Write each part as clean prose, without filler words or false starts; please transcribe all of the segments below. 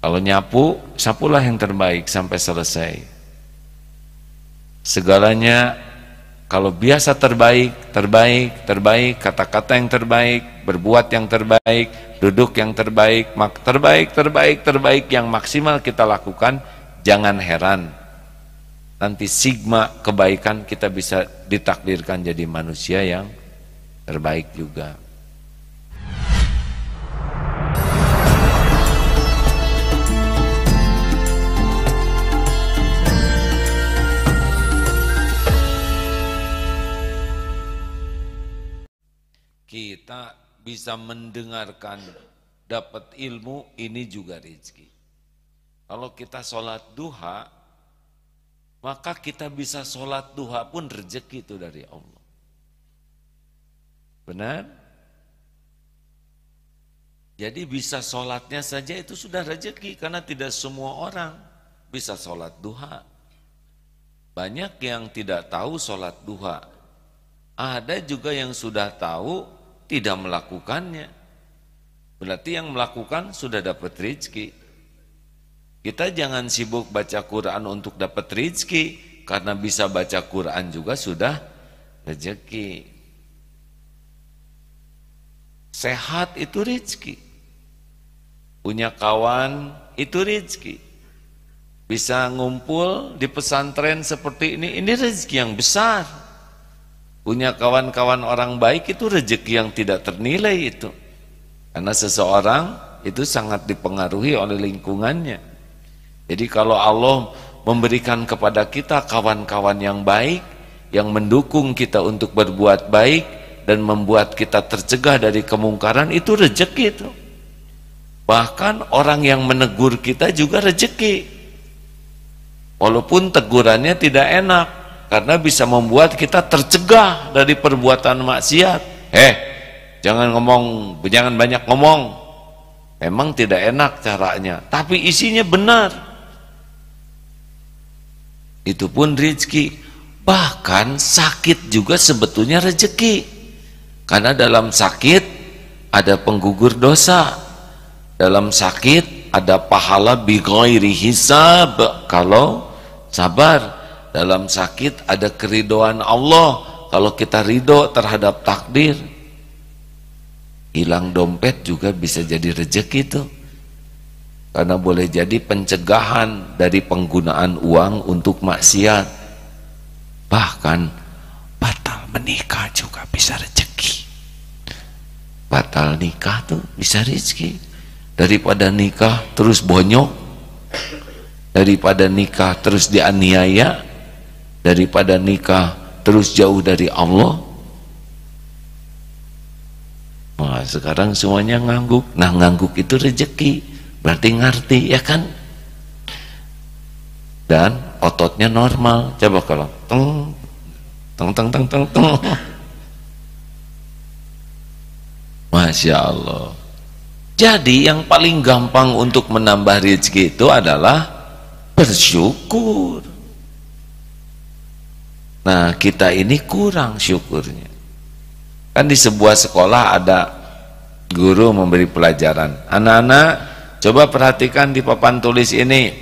Kalau nyapu, sapulah yang terbaik sampai selesai. Segalanya kalau biasa terbaik, terbaik, terbaik, kata-kata yang terbaik, berbuat yang terbaik, duduk yang terbaik, terbaik, terbaik, terbaik yang maksimal kita lakukan, jangan heran nanti sigma kebaikan kita bisa ditakdirkan jadi manusia yang terbaik juga. Kita bisa mendengarkan, dapat ilmu, ini juga rezeki. Kalau kita sholat duha, maka kita bisa sholat duha pun rezeki itu dari Allah. Benar? Jadi bisa sholatnya saja itu sudah rezeki, karena tidak semua orang bisa sholat duha. Banyak yang tidak tahu sholat duha. Ada juga yang sudah tahu, tidak melakukannya. Berarti yang melakukan sudah dapat rezeki. Kita jangan sibuk baca Quran untuk dapat rezeki, karena bisa baca Quran juga sudah rezeki. Sehat itu rezeki. Punya kawan itu rezeki. Bisa ngumpul di pesantren seperti ini rezeki yang besar. Punya kawan-kawan orang baik itu rezeki yang tidak ternilai itu. Karena seseorang itu sangat dipengaruhi oleh lingkungannya. Jadi kalau Allah memberikan kepada kita kawan-kawan yang baik, yang mendukung kita untuk berbuat baik dan membuat kita tercegah dari kemungkaran, itu rezeki itu. Bahkan orang yang menegur kita juga rezeki. Walaupun tegurannya tidak enak, karena bisa membuat kita tercegah dari perbuatan maksiat. Jangan ngomong, jangan banyak ngomong. Memang tidak enak caranya, tapi isinya benar. Itu pun rezeki. Bahkan sakit juga sebetulnya rezeki. Karena dalam sakit ada penggugur dosa. Dalam sakit ada pahala bighairi hisab kalau sabar. Dalam sakit ada keridhaan Allah kalau kita ridho terhadap takdir. Hilang dompet juga bisa jadi rezeki itu, karena boleh jadi pencegahan dari penggunaan uang untuk maksiat. Bahkan batal menikah juga bisa rezeki. Batal nikah tuh bisa rezeki. Daripada nikah terus bonyok, daripada nikah terus dianiaya, daripada nikah terus jauh dari Allah. Wah, sekarang semuanya ngangguk. Nah, ngangguk itu rezeki, berarti ngerti, ya kan? Dan ototnya normal. Coba kalau teng. Masya Allah. Jadi yang paling gampang untuk menambah rezeki itu adalah bersyukur. Nah, kita ini kurang syukurnya. Kan di sebuah sekolah ada guru memberi pelajaran. Anak-anak, coba perhatikan di papan tulis ini.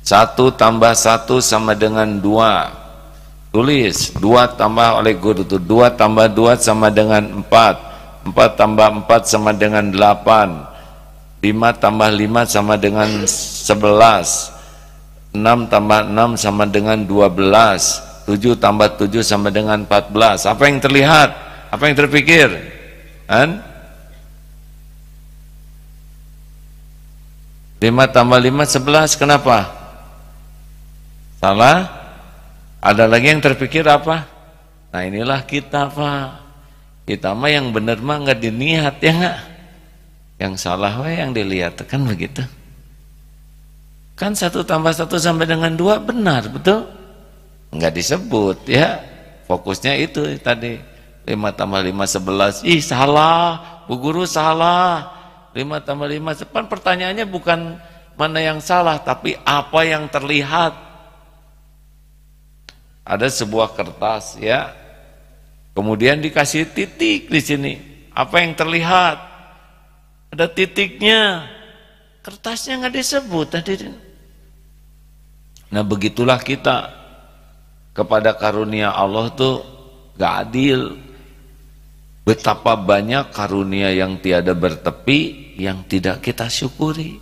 1 tambah 1 sama dengan 2. Tulis, 2 tambah oleh guru itu. 2 tambah 2 sama dengan 4. 4 tambah 4 sama dengan 8. 5 tambah 5 sama dengan 11. 6 tambah 6 sama dengan 12. 7 tambah 7 sama dengan 14. Apa yang terlihat? Apa yang terpikir? Kan? 5 tambah 5 11. Kenapa? Salah? Ada lagi yang terpikir apa? Nah, inilah kita, Pak. Kita mah yang benar mah nggak diniat, ya nggak? Yang salah wah yang dilihat, kan begitu? Kan 1 tambah 1 sampai dengan 2 benar, betul? Nggak disebut, ya. Fokusnya itu tadi. 5 tambah 5 11. Ih, salah, Bu Guru salah. 5 tambah 5 11. Pertanyaannya bukan mana yang salah, tapi apa yang terlihat. Ada sebuah kertas, ya. Kemudian dikasih titik di sini. Apa yang terlihat? Ada titiknya. kertasnya nggak disebut hadirin. Nah begitulah kita kepada karunia Allah tuh gak adil. Betapa banyak karunia yang tiada bertepi yang tidak kita syukuri.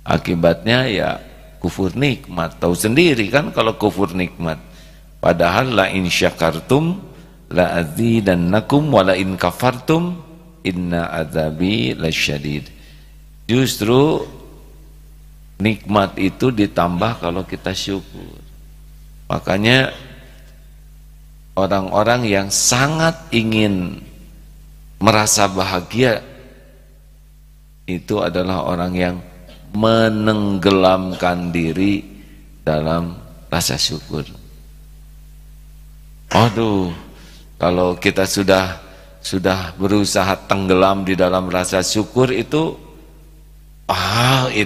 Akibatnya ya kufur nikmat. Tahu sendiri kan kalau kufur nikmat. Padahal la in syakartum la azidannakum wa la in kafartum inna azabi lasyadid. Justru nikmat itu ditambah kalau kita syukur. Makanya orang-orang yang sangat ingin merasa bahagia itu adalah orang yang menenggelamkan diri dalam rasa syukur. Aduh, kalau kita sudah berusaha tenggelam di dalam rasa syukur itu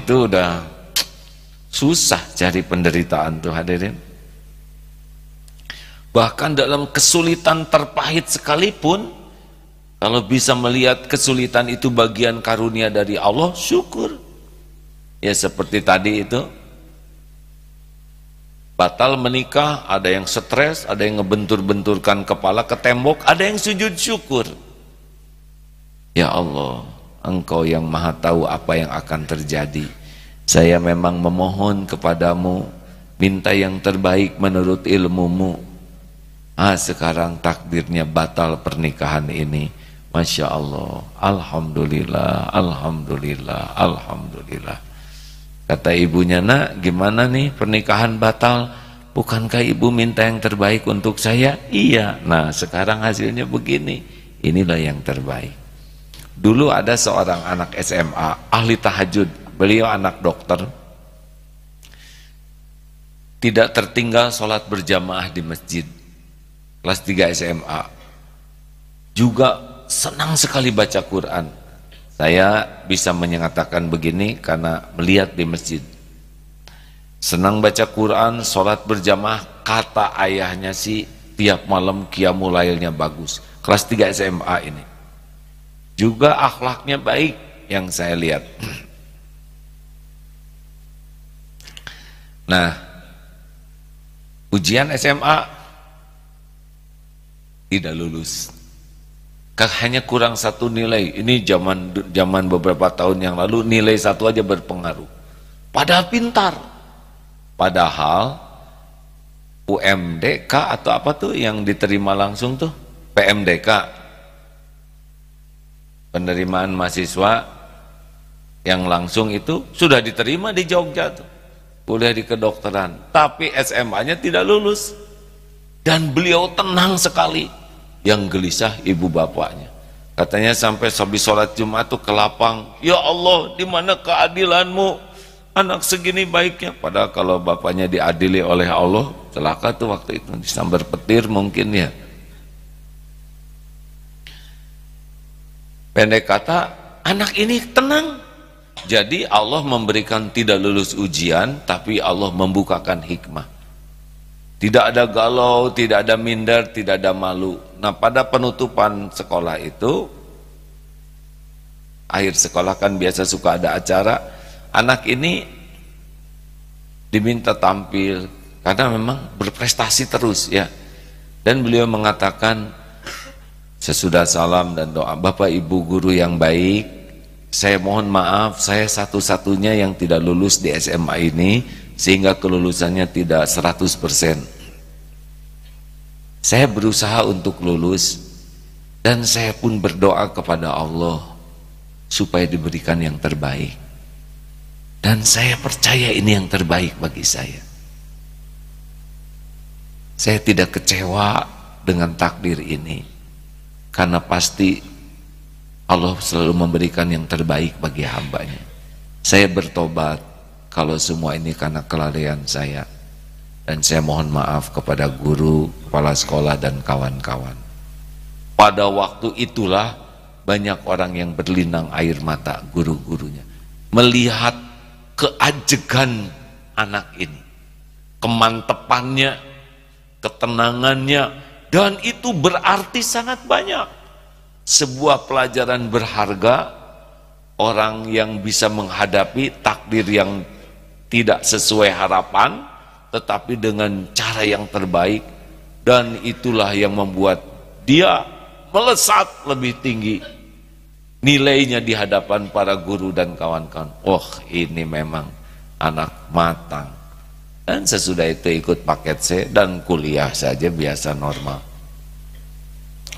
udah susah cari penderitaan tuh hadirin. Bahkan dalam kesulitan terpahit sekalipun, kalau bisa melihat kesulitan itu bagian karunia dari Allah, syukur. Ya seperti tadi itu, batal menikah, ada yang stres, ada yang ngebentur-benturkan kepala ke tembok, ada yang sujud syukur. Ya Allah, Engkau yang maha tahu apa yang akan terjadi. Saya memang memohon kepadamu, minta yang terbaik menurut ilmumu. Sekarang takdirnya batal pernikahan ini. Masya Allah, Alhamdulillah, Alhamdulillah, Alhamdulillah. Kata ibunya, nak gimana nih pernikahan batal? Bukankah ibu minta yang terbaik untuk saya? Iya, nah sekarang hasilnya begini. Inilah yang terbaik. Dulu ada seorang anak SMA, ahli tahajud. Beliau anak dokter. Tidak tertinggal sholat berjamaah di masjid. Kelas 3 SMA. Juga senang sekali baca Quran. Saya bisa menyatakan begini karena melihat di masjid. Senang baca Quran, sholat berjamaah, kata ayahnya sih tiap malam qiyamul lailnya bagus. Kelas 3 SMA ini. Juga akhlaknya baik yang saya lihat. Nah, ujian SMA tidak lulus, hanya kurang satu nilai. Ini zaman beberapa tahun yang lalu nilai satu aja berpengaruh. Padahal pintar, padahal UMDK atau apa tuh yang diterima langsung tuh, PMDK, penerimaan mahasiswa yang langsung itu sudah diterima di Jogja tuh, kuliah di kedokteran, tapi SMA-nya tidak lulus. Dan beliau tenang sekali. Yang gelisah ibu bapaknya. Katanya sampai habis sholat Jumat tuh ke lapang. Ya Allah, di mana keadilanmu? Anak segini baiknya. Padahal kalau bapaknya diadili oleh Allah, celaka tuh waktu itu, disambar petir mungkin ya. Pendek kata, anak ini tenang. Jadi Allah memberikan tidak lulus ujian, tapi Allah membukakan hikmah. Tidak ada galau, tidak ada minder, tidak ada malu. Nah pada penutupan sekolah itu, akhir sekolah kan biasa suka ada acara, anak ini diminta tampil karena memang berprestasi terus ya. Dan beliau mengatakan, sesudah salam dan doa, Bapak Ibu guru yang baik, saya mohon maaf, saya satu-satunya yang tidak lulus di SMA ini, sehingga kelulusannya tidak 100%. Saya berusaha untuk lulus, dan saya pun berdoa kepada Allah supaya diberikan yang terbaik. Dan saya percaya ini yang terbaik bagi saya. Saya tidak kecewa dengan takdir ini, karena pasti Allah selalu memberikan yang terbaik bagi hambanya. Saya bertobat kalau semua ini karena kelalaian saya. Dan saya mohon maaf kepada guru, kepala sekolah, dan kawan-kawan. Pada waktu itulah banyak orang yang berlinang air mata, guru-gurunya, melihat keajegan anak ini, kemantepannya, ketenangannya, dan itu berarti sangat banyak. Sebuah pelajaran berharga orang yang bisa menghadapi takdir yang tidak sesuai harapan, tetapi dengan cara yang terbaik, dan itulah yang membuat dia melesat lebih tinggi nilainya di hadapan para guru dan kawan-kawan. Oh, ini memang anak matang. Dan sesudah itu ikut paket C dan kuliah saja biasa normal,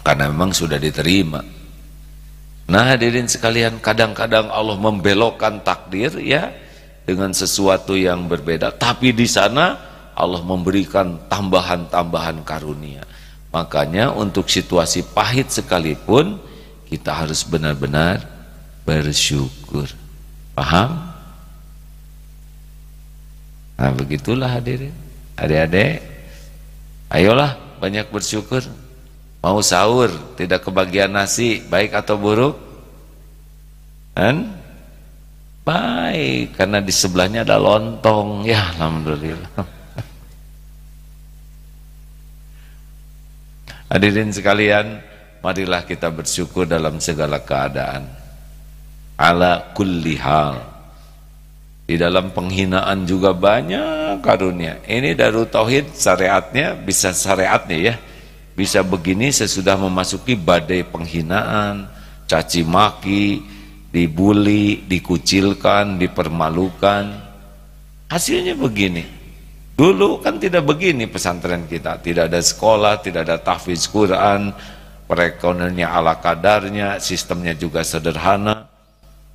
karena memang sudah diterima. Nah hadirin sekalian, kadang-kadang Allah membelokkan takdir ya dengan sesuatu yang berbeda, tapi di sana Allah memberikan tambahan-tambahan karunia. Makanya untuk situasi pahit sekalipun kita harus benar-benar bersyukur. Paham? Nah begitulah hadirin. Adik-adik, ayolah banyak bersyukur. Mau sahur tidak kebagian nasi, baik atau buruk? Kan? Baik, karena di sebelahnya ada lontong. Ya alhamdulillah. Hadirin sekalian, marilah kita bersyukur dalam segala keadaan. Ala kulli hal. Di dalam penghinaan juga banyak karunia. Ini Darut Tauhid syariatnya bisa syariatnya ya. Bisa begini sesudah memasuki badai penghinaan, caci maki, dibully, dikucilkan, dipermalukan. Hasilnya begini. Dulu kan tidak begini pesantren kita. Tidak ada sekolah, tidak ada tahfiz Quran, perekonomiannya ala kadarnya, sistemnya juga sederhana.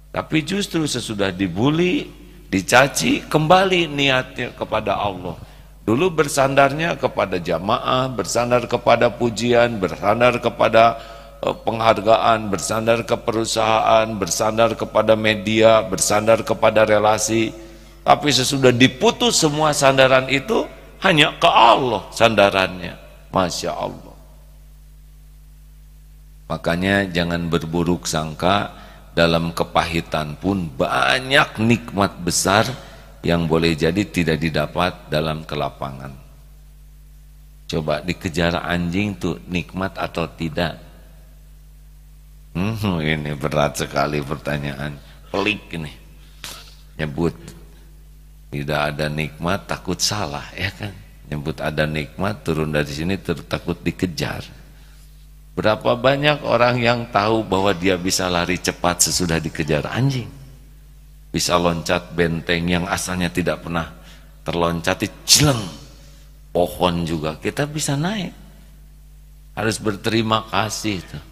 Tapi justru sesudah dibully, dicaci, kembali niatnya kepada Allah. Dulu bersandarnya kepada jamaah, bersandar kepada pujian, bersandar kepada penghargaan, bersandar ke perusahaan, bersandar kepada media, bersandar kepada relasi. Tapi sesudah diputus semua sandaran itu, hanya ke Allah sandarannya. Masya Allah. Makanya jangan berburuk sangka. Dalam kepahitan pun banyak nikmat besar yang boleh jadi tidak didapat dalam kelapangan. Coba dikejar anjing tuh nikmat atau tidak? Ini berat sekali pertanyaan. Pelik ini. Nyebut tidak ada nikmat takut salah, ya kan? Nyebut ada nikmat turun dari sini takut dikejar. Berapa banyak orang yang tahu bahwa dia bisa lari cepat sesudah dikejar anjing, bisa loncat benteng yang asalnya tidak pernah terloncati, jeleng, pohon juga kita bisa naik. Harus berterima kasih tuh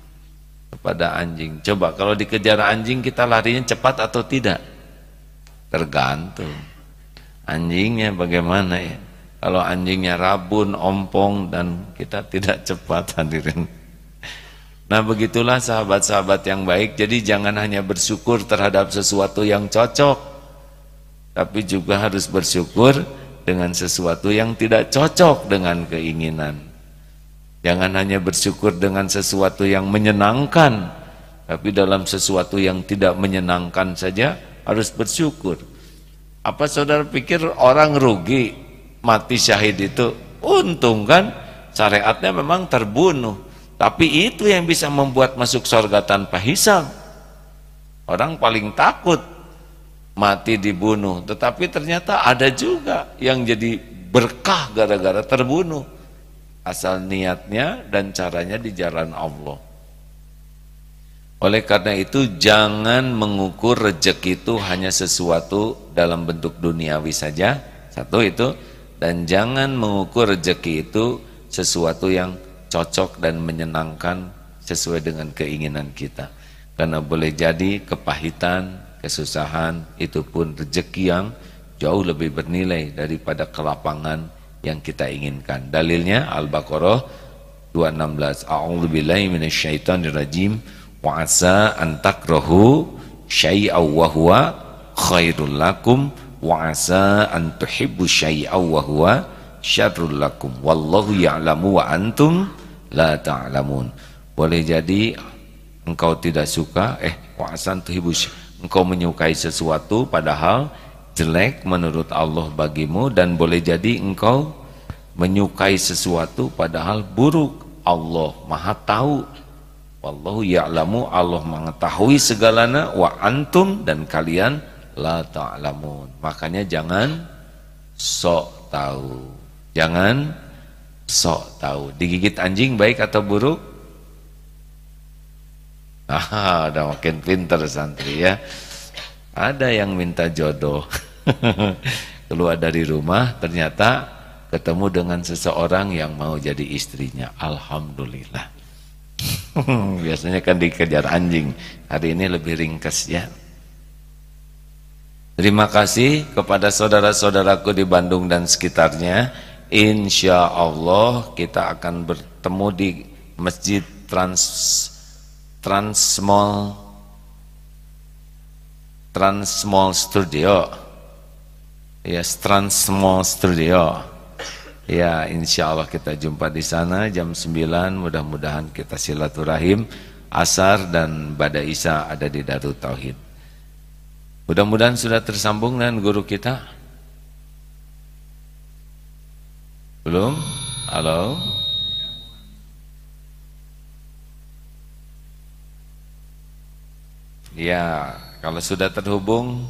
kepada anjing. Coba kalau dikejar anjing kita larinya cepat atau tidak? Tergantung anjingnya bagaimana ya. Kalau anjingnya rabun, ompong, dan kita tidak cepat, hadirin. Nah begitulah sahabat-sahabat yang baik. Jadi jangan hanya bersyukur terhadap sesuatu yang cocok, tapi juga harus bersyukur dengan sesuatu yang tidak cocok dengan keinginan. Jangan hanya bersyukur dengan sesuatu yang menyenangkan, tapi dalam sesuatu yang tidak menyenangkan saja harus bersyukur. Apa saudara pikir orang rugi mati syahid itu? Untung kan, syariatnya memang terbunuh. Tapi itu yang bisa membuat masuk surga tanpa hisab. Orang paling takut mati dibunuh, tetapi ternyata ada juga yang jadi berkah gara-gara terbunuh. Asal niatnya dan caranya di jalan Allah. Oleh karena itu jangan mengukur rezeki itu hanya sesuatu dalam bentuk duniawi saja. Satu itu. Dan jangan mengukur rezeki itu sesuatu yang cocok dan menyenangkan sesuai dengan keinginan kita. Karena boleh jadi kepahitan, kesusahan itu pun rezeki yang jauh lebih bernilai daripada kelapangan yang kita inginkan. Dalilnya Al-Baqarah 216. A'udzubillahi minasyaitonirrajim. Wa asa an takrahu syai'aw wa huwa khairul lakum wa asa an tuhibbu syai'aw wa huwa syarrul lakum wallahu ya'lamu wa antum la ta'lamun. Boleh jadi engkau tidak suka wa asan tuhibbu, engkau menyukai sesuatu padahal jelek menurut Allah bagimu, dan boleh jadi engkau menyukai sesuatu padahal buruk. Allah Maha tahu Wallahu ya'lamu, Allah mengetahui segalanya, wa antum, dan kalian la ta'lamun. Makanya jangan sok tahu. Jangan sok tahu. Digigit anjing baik atau buruk? Udah makin pintar santri ya. Ada yang minta jodoh. Keluar dari rumah ternyata ketemu dengan seseorang yang mau jadi istrinya. Alhamdulillah. Biasanya kan dikejar anjing. Hari ini lebih ringkas ya. Terima kasih kepada saudara-saudaraku di Bandung dan sekitarnya. Insya Allah kita akan bertemu di Masjid Transmall Studio. Yes, Transmall Studio. Ya, insya Allah kita jumpa di sana jam 9. Mudah-mudahan kita silaturahim. Asar dan Bada Isya ada di Darut Tauhid. Mudah-mudahan sudah tersambung dengan guru kita. Belum? Halo? Ya, kalau sudah terhubung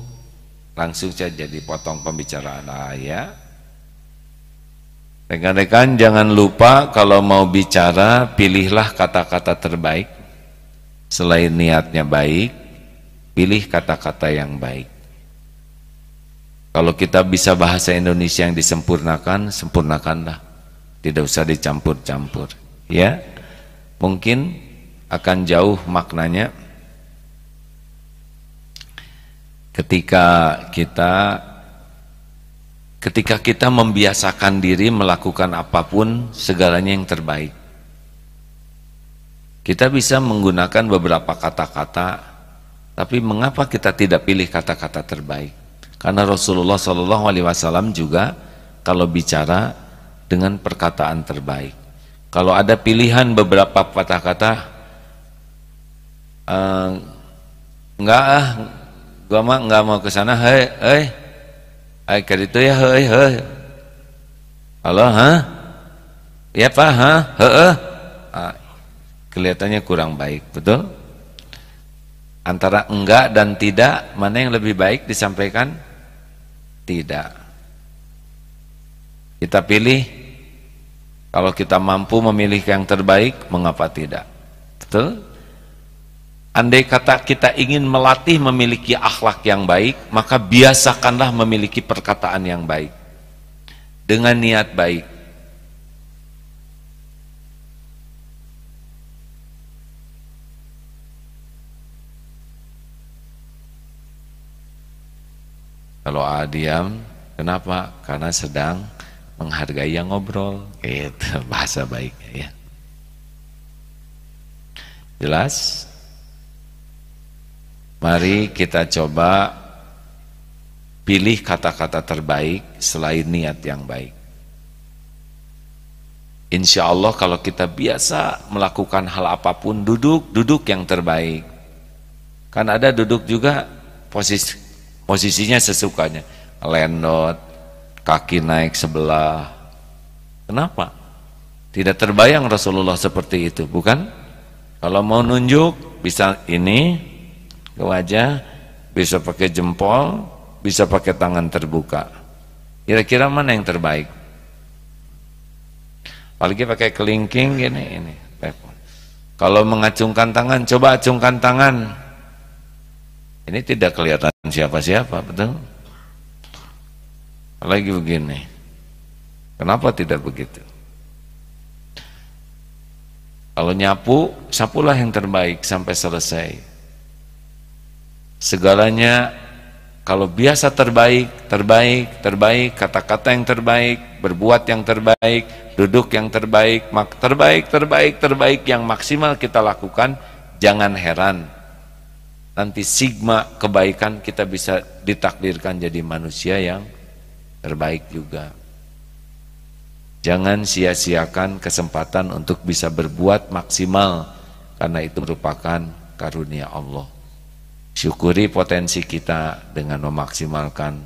langsung saja dipotong pembicaraan ya. Rekan-rekan jangan lupa kalau mau bicara pilihlah kata-kata terbaik. Selain niatnya baik, pilih kata-kata yang baik. Kalau kita bisa bahasa Indonesia yang disempurnakan, sempurnakanlah. Tidak usah dicampur-campur ya. Mungkin akan jauh maknanya ketika kita membiasakan diri melakukan apapun segalanya yang terbaik. Kita bisa menggunakan beberapa kata-kata, tapi mengapa kita tidak pilih kata-kata terbaik? Karena Rasulullah SAW juga kalau bicara dengan perkataan terbaik. Kalau ada pilihan beberapa kata-kata, gua mah nggak mau ke sana, hei kayak itu ya, hei. Halo, ya Pak, kelihatannya kurang baik, betul? Antara enggak dan tidak, mana yang lebih baik disampaikan? Tidak. Kita pilih, kalau kita mampu memilih yang terbaik, mengapa tidak? Betul? Andai kata kita ingin melatih memiliki akhlak yang baik, maka biasakanlah memiliki perkataan yang baik dengan niat baik. Kalau diam, kenapa? Karena sedang menghargai yang ngobrol. Itu bahasa baiknya ya. Jelas? Mari kita coba pilih kata-kata terbaik selain niat yang baik. Insya Allah kalau kita biasa melakukan hal apapun, duduk yang terbaik. Kan ada duduk juga posisinya sesukanya, lendot, kaki naik sebelah. Kenapa? Tidak terbayang Rasulullah seperti itu, bukan? Kalau mau nunjuk bisa ini ke wajah, bisa pakai jempol, bisa pakai tangan terbuka. Kira-kira mana yang terbaik? Apalagi pakai kelingking gini, ini. Kalau mengacungkan tangan, coba acungkan tangan. Ini tidak kelihatan siapa-siapa, betul? Apalagi begini. Kenapa tidak begitu? Kalau nyapu, sapulah yang terbaik sampai selesai. Segalanya kalau biasa terbaik, kata-kata yang terbaik, berbuat yang terbaik, duduk yang terbaik, terbaik yang maksimal kita lakukan, jangan heran nanti sigma kebaikan kita bisa ditakdirkan jadi manusia yang terbaik juga. Jangan sia-siakan kesempatan untuk bisa berbuat maksimal, karena itu merupakan karunia Allah. Syukuri potensi kita dengan memaksimalkan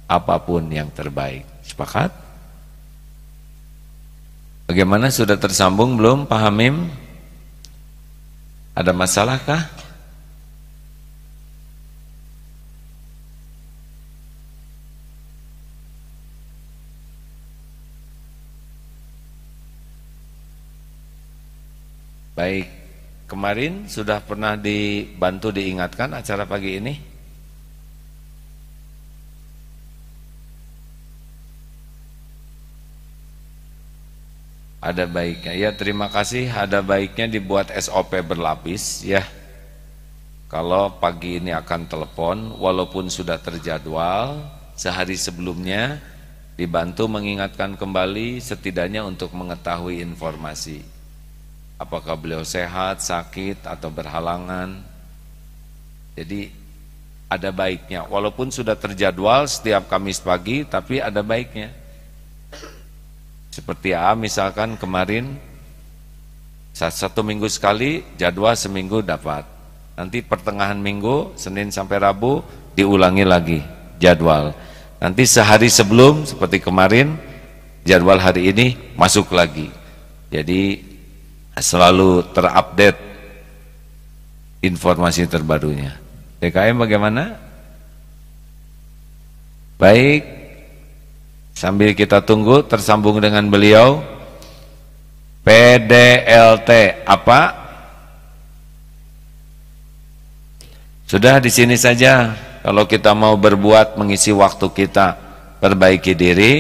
apapun yang terbaik. Sepakat? Bagaimana, sudah tersambung belum Pak Hamim? Ada masalah kah? Baik, kemarin sudah pernah dibantu diingatkan acara pagi ini? Ada baiknya, ya terima kasih. Ada baiknya dibuat SOP berlapis ya. Kalau pagi ini akan telepon, walaupun sudah terjadwal, sehari sebelumnya dibantu mengingatkan kembali setidaknya untuk mengetahui informasi. Apakah beliau sehat, sakit, atau berhalangan. Jadi ada baiknya, walaupun sudah terjadwal setiap Kamis pagi, tapi ada baiknya. Seperti misalkan kemarin satu minggu sekali, jadwal seminggu dapat. Nanti pertengahan minggu, Senin sampai Rabu diulangi lagi jadwal. Nanti sehari sebelum seperti kemarin, jadwal hari ini masuk lagi. Jadi selalu terupdate informasi terbarunya. DKM bagaimana? Baik. Sambil kita tunggu tersambung dengan beliau. PDLT apa? Sudah di sini saja. Kalau kita mau berbuat mengisi waktu kita, perbaiki diri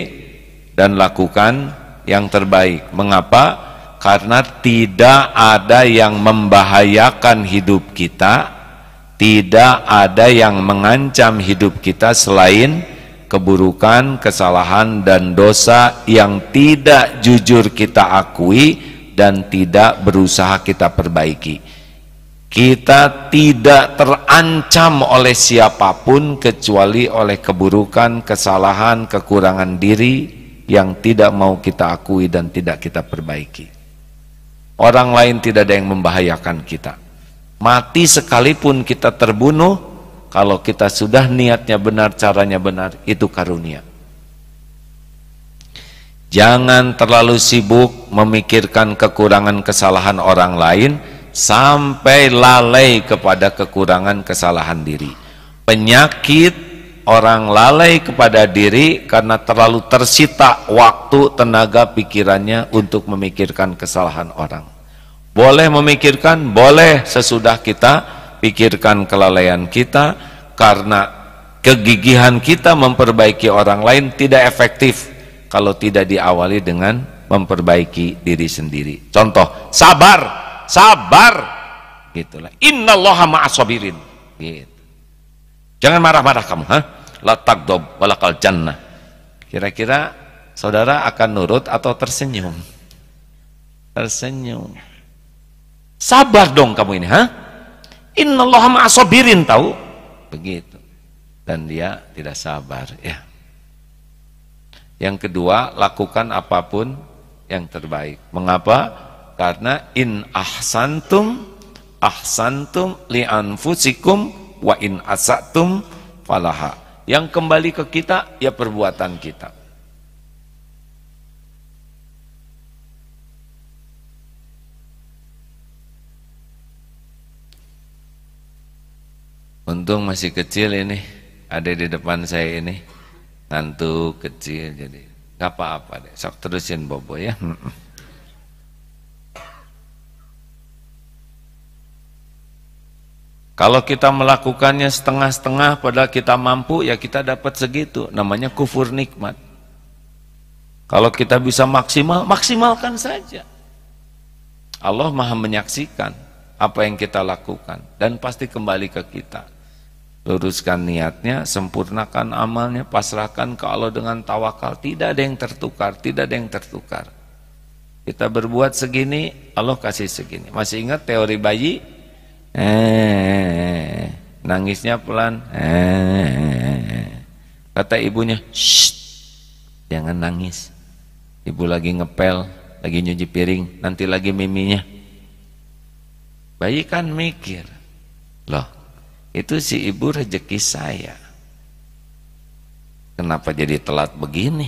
dan lakukan yang terbaik. Mengapa? Karena tidak ada yang membahayakan hidup kita, tidak ada yang mengancam hidup kita selain keburukan, kesalahan, dan dosa yang tidak jujur kita akui dan tidak berusaha kita perbaiki. Kita tidak terancam oleh siapapun kecuali oleh keburukan, kesalahan, kekurangan diri yang tidak mau kita akui dan tidak kita perbaiki. Orang lain tidak ada yang membahayakan kita. Mati sekalipun kita terbunuh, kalau kita sudah niatnya benar, caranya benar, itu karunia. Jangan terlalu sibuk memikirkan kekurangan kesalahan orang lain sampai lalai kepada kekurangan kesalahan diri. Penyakit orang lalai kepada diri karena terlalu tersita waktu, tenaga, pikirannya untuk memikirkan kesalahan orang. Boleh memikirkan, boleh sesudah kita pikirkan kelalaian kita, karena kegigihan kita memperbaiki orang lain tidak efektif kalau tidak diawali dengan memperbaiki diri sendiri. Contoh, sabar, sabar, gitulah. Innallaha ma'as-sabirin. Gitu. Jangan marah-marah kamu, la tagdob walakal jannah. Kira-kira saudara akan nurut atau tersenyum? Tersenyum. Sabar dong kamu ini, Innallaha ma'as-sabirin, tahu? Begitu. Dan dia tidak sabar ya. Yang kedua, lakukan apapun yang terbaik. Mengapa? Karena in ahsantum ahsantum li anfusikum wa in asatum falaha. Yang kembali ke kita ya perbuatan kita. Untung masih kecil ini, ada di depan saya ini, ngantuk kecil, jadi nggak apa-apa deh, sok terusin bobo ya. Kalau kita melakukannya setengah-setengah padahal kita mampu, ya kita dapat segitu, namanya kufur nikmat. Kalau kita bisa maksimal, maksimalkan saja. Allah Maha menyaksikan apa yang kita lakukan dan pasti kembali ke kita. Luruskan niatnya, sempurnakan amalnya, pasrahkan ke Allah dengan tawakal. Tidak ada yang tertukar, tidak ada yang tertukar. Kita berbuat segini, Allah kasih segini. Masih ingat teori bayi? Nangisnya pelan. Kata ibunya, shh, jangan nangis. Ibu lagi ngepel, lagi nyuci piring, nanti lagi miminya. Bayi kan mikir, loh, itu si ibu rezeki saya, kenapa jadi telat begini?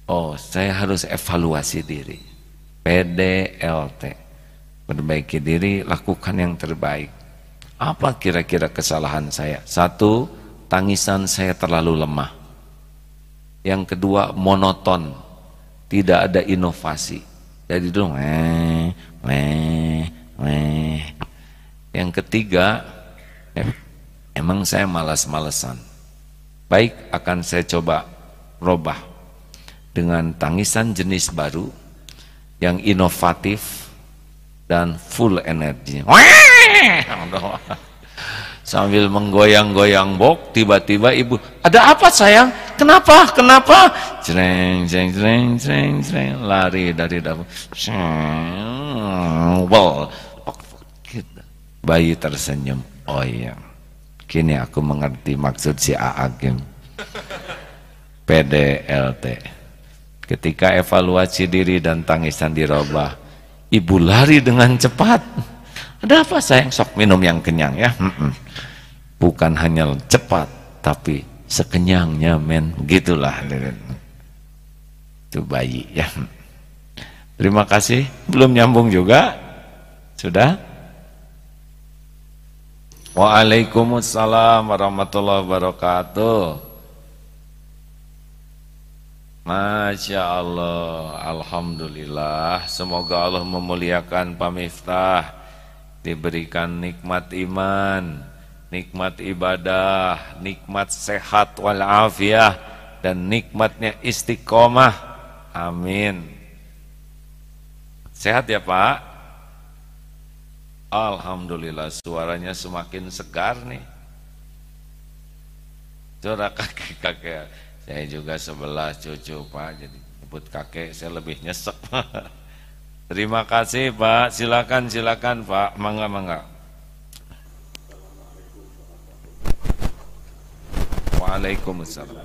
Oh, saya harus evaluasi diri. PDLT, Perbaiki diri, lakukan yang terbaik. Apa kira-kira kesalahan saya? Satu, tangisan saya terlalu lemah. Yang kedua, monoton, tidak ada inovasi. Jadi dong, Yang ketiga, emang saya malas-malesan. Baik, akan saya coba robah dengan tangisan jenis baru yang inovatif dan full energi. Sambil menggoyang-goyang bok, tiba-tiba ibu, ada apa sayang? Kenapa? Kenapa? Jreng, jreng, jreng, jreng, jreng, lari dari dapur. Bayi tersenyum. Oh iya, kini aku mengerti maksud si Aagim. PDLT. Ketika evaluasi diri dan tangisan dirubah, ibu lari dengan cepat. Ada apa sayang? Sok minum yang kenyang ya. Bukan hanya cepat, tapi sekenyangnya men. Gitulah. Itu bayi ya. Terima kasih. Belum nyambung juga? Sudah? Waalaikumsalam warahmatullahi wabarakatuh. Masya Allah, Alhamdulillah. Semoga Allah memuliakan Pak Miftah, diberikan nikmat iman, nikmat ibadah, nikmat sehat walafiat, dan nikmatnya istiqomah. Amin. Sehat ya Pak? Alhamdulillah, suaranya semakin segar nih. Suara kakek-kakek. Saya juga 11 cucu Pak, jadi nyebut kakek saya lebih nyesek. Terima kasih Pak, silakan Pak, mangga. Waalaikumsalam.